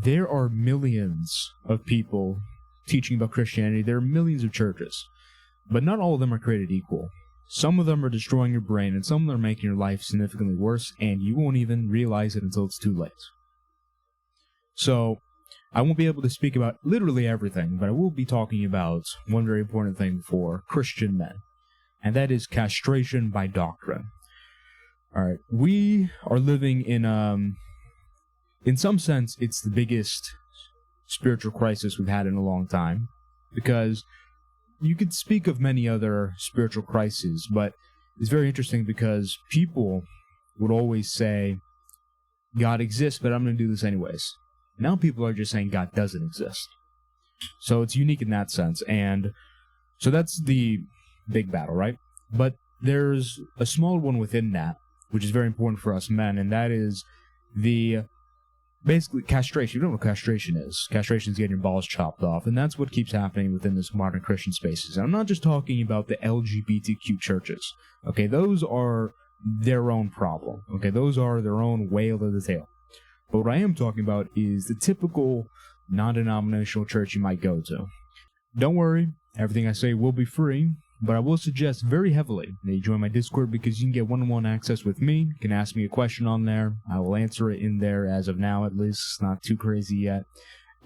there are millions of people teaching about Christianity. There are millions of churches, but not all of them are created equal. Some of them are destroying your brain, and some of them are making your life significantly worse, and you won't even realize it until it's too late. So, I won't be able to speak about literally everything, but I will be talking about one very important thing for Christian men, and that is castration by doctrine. Alright, we are living in some sense, it's the biggest spiritual crisis we've had in a long time, because you could speak of many other spiritual crises, but it's very interesting because people would always say, God exists, but I'm going to do this anyways. Now people are just saying God doesn't exist. So it's unique in that sense, and so that's the big battle, right? But there's a small one within that, which is very important for us men, and that is basically castration. You don't know what castration is. Castration is getting your balls chopped off, and that's what keeps happening within this modern Christian spaces. And I'm not just talking about the LGBTQ churches. Okay, those are their own problem. Okay, those are their own whale of the tail. But what I am talking about is the typical non-denominational church you might go to. Don't worry, everything I say will be free, but I will suggest very heavily that you join my Discord because you can get one-on-one access with me. You can ask me a question on there. I will answer it in there as of now, at least. It's not too crazy yet.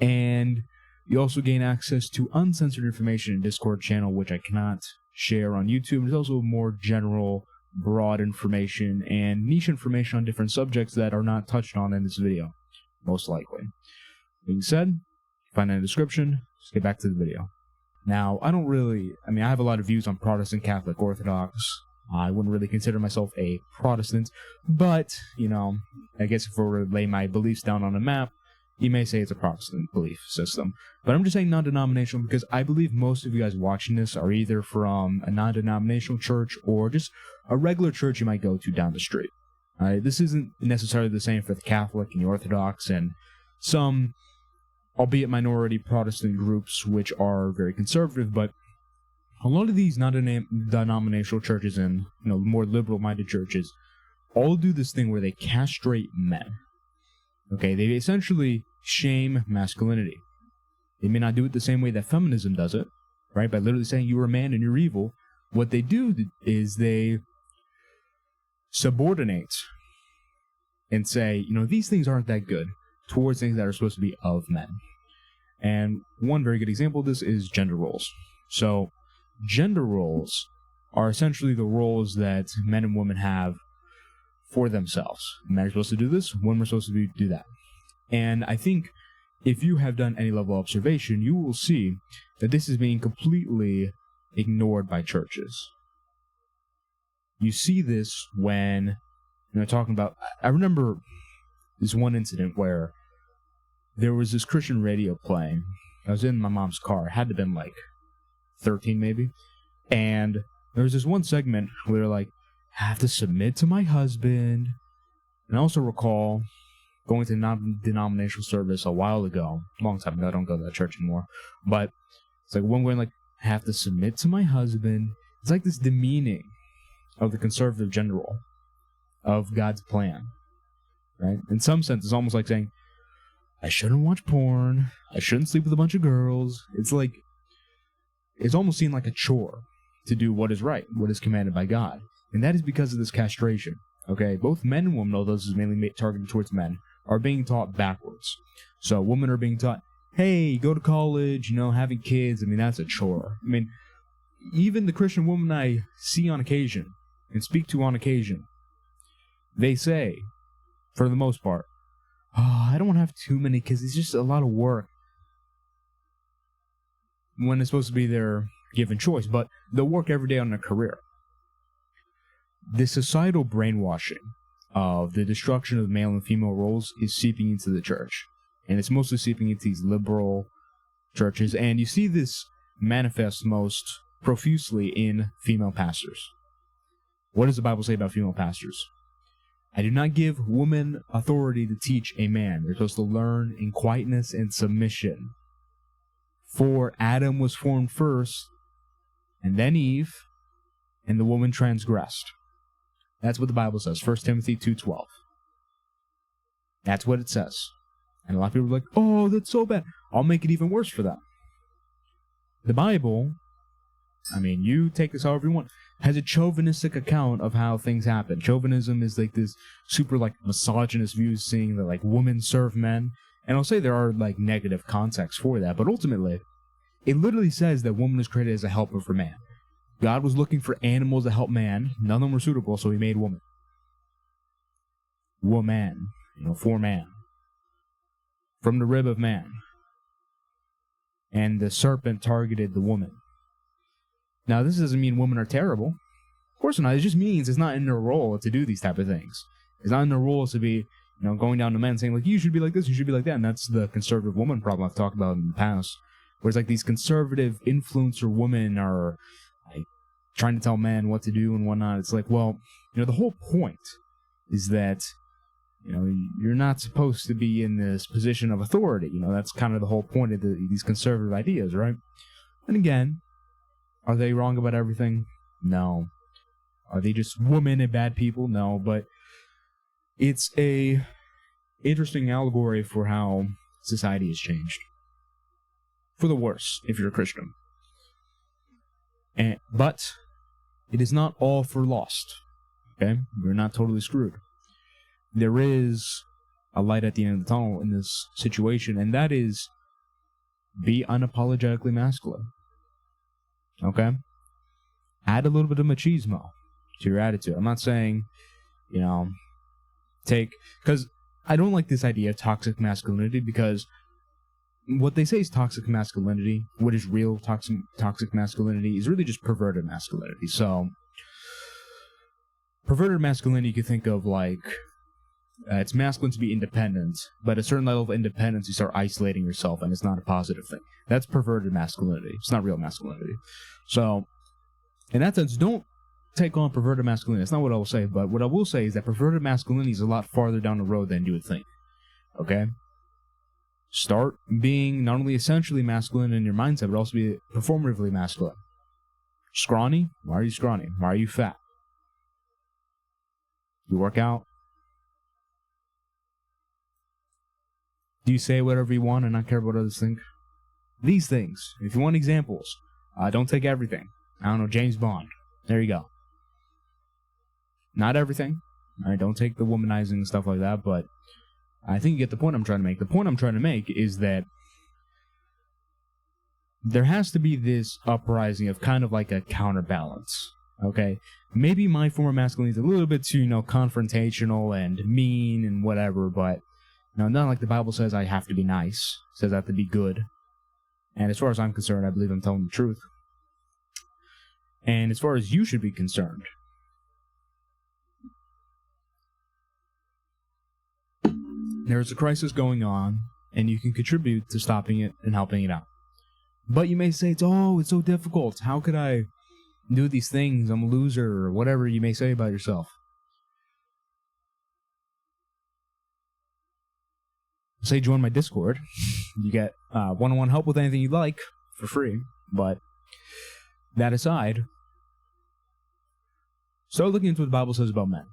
And you also gain access to uncensored information in Discord channel, which I cannot share on YouTube. There's also more general, broad information and niche information on different subjects that are not touched on in this video, most likely. Being said, find that in the description. Let's get back to the video. Now, I have a lot of views on Protestant, Catholic, Orthodox. I wouldn't really consider myself a Protestant, but, I guess if I were to lay my beliefs down on a map, you may say it's a Protestant belief system. But I'm just saying non-denominational because I believe most of you guys watching this are either from a non-denominational church or just a regular church you might go to down the street. This isn't necessarily the same for the Catholic and the Orthodox and some, albeit minority, Protestant groups which are very conservative, but a lot of these non-denominational churches and more liberal-minded churches all do this thing where they castrate men. Okay, they essentially shame masculinity. They may not do it the same way that feminism does it, right? By literally saying you're a man and you're evil. What they do is they subordinate and say, these things aren't that good towards things that are supposed to be of men. And one very good example of this is gender roles. So, gender roles are essentially the roles that men and women have for themselves. Men are supposed to do this, women are supposed to do that. And I think if you have done any level of observation, you will see that this is being completely ignored by churches. You see this when, talking about, I remember this one incident where there was this Christian radio playing. I was in my mom's car. It had to have been like 13 maybe. And there was this one segment where they're like, I have to submit to my husband. And I also recall going to non-denominational service a while ago, a long time ago. I don't go to that church anymore. But it's like one going like, I have to submit to my husband. It's like this demeaning of the conservative gender role of God's plan, right? In some sense, it's almost like saying, I shouldn't watch porn. I shouldn't sleep with a bunch of girls. It's almost seen like a chore to do what is right, what is commanded by God. And that is because of this castration. Okay, both men and women, although this is mainly targeted towards men, are being taught backwards. So women are being taught, hey, go to college, having kids, that's a chore. Even the Christian woman I see on occasion and speak to on occasion, they say, for the most part, I don't want to have too many kids, it's just a lot of work. When it's supposed to be their given choice, but they'll work every day on their career. The societal brainwashing of the destruction of male and female roles is seeping into the church. And it's mostly seeping into these liberal churches. And you see this manifest most profusely in female pastors. What does the Bible say about female pastors? I do not give women authority to teach a man. They're supposed to learn in quietness and submission. For Adam was formed first, and then Eve, and the woman transgressed. That's what the Bible says, 1 Timothy 2:12. That's what it says. And a lot of people are like, oh, that's so bad. I'll make it even worse for them. The Bible, I mean, you take this however you want, has a chauvinistic account of how things happen. Chauvinism is like this super like misogynist view, seeing that like women serve men. And I'll say there are like negative contexts for that, but ultimately, it literally says that woman was created as a helper for man. God was looking for animals to help man. None of them were suitable, so he made woman. Woman, for man. From the rib of man. And the serpent targeted the woman. Now, this doesn't mean women are terrible. Of course not. It just means it's not in their role to do these type of things. It's not in their role to be, going down to men saying, like, you should be like this, you should be like that. And that's the conservative woman problem I've talked about in the past. Whereas, like, these conservative influencer women are like trying to tell men what to do and whatnot. It's like, well, the whole point is that, you're not supposed to be in this position of authority. That's kind of the whole point of these conservative ideas, right? And again, are they wrong about everything? No. Are they just women and bad people? No, but it's a interesting allegory for how society has changed. For the worse, if you're a Christian. But it is not all for lost. Okay? We're not totally screwed. There is a light at the end of the tunnel in this situation, and that is be unapologetically masculine. Okay? Add a little bit of machismo to your attitude. I'm not saying, because I don't like this idea of toxic masculinity, because what they say is toxic masculinity, what is real toxic masculinity, is really just perverted masculinity. So, perverted masculinity you can think of like, it's masculine to be independent, but at a certain level of independence you start isolating yourself, and it's not a positive thing. That's perverted masculinity. It's not real masculinity. So, in that sense, don't take on perverted masculinity. That's not what I will say, but what I will say is that perverted masculinity is a lot farther down the road than you would think. Okay? Start being not only essentially masculine in your mindset, but also be performatively masculine. Scrawny? Why are you scrawny? Why are you fat? You work out? Do you say whatever you want and not care what others think? These things. If you want examples, don't take everything. I don't know, James Bond. There you go. Not everything. Alright, don't take the womanizing and stuff like that, but I think you get the point I'm trying to make. The point I'm trying to make is that there has to be this uprising of kind of like a counterbalance. Okay? Maybe my form of masculinity is a little bit too, confrontational and mean and whatever, but not like the Bible says I have to be nice. It says I have to be good. And as far as I'm concerned, I believe I'm telling the truth. And as far as you should be concerned, there's a crisis going on, and you can contribute to stopping it and helping it out. But you may say, it's so difficult. How could I do these things? I'm a loser, or whatever you may say about yourself. Say join my Discord. You get one-on-one help with anything you'd like for free. But that aside, start looking into what the Bible says about men.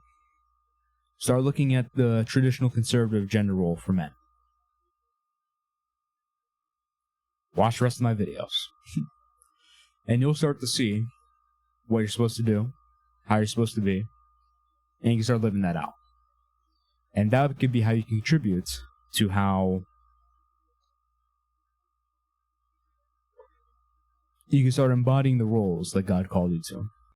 Start looking at the traditional conservative gender role for men. Watch the rest of my videos. And you'll start to see what you're supposed to do, how you're supposed to be, and you can start living that out. And that could be how you can contribute to how you can start embodying the roles that God called you to.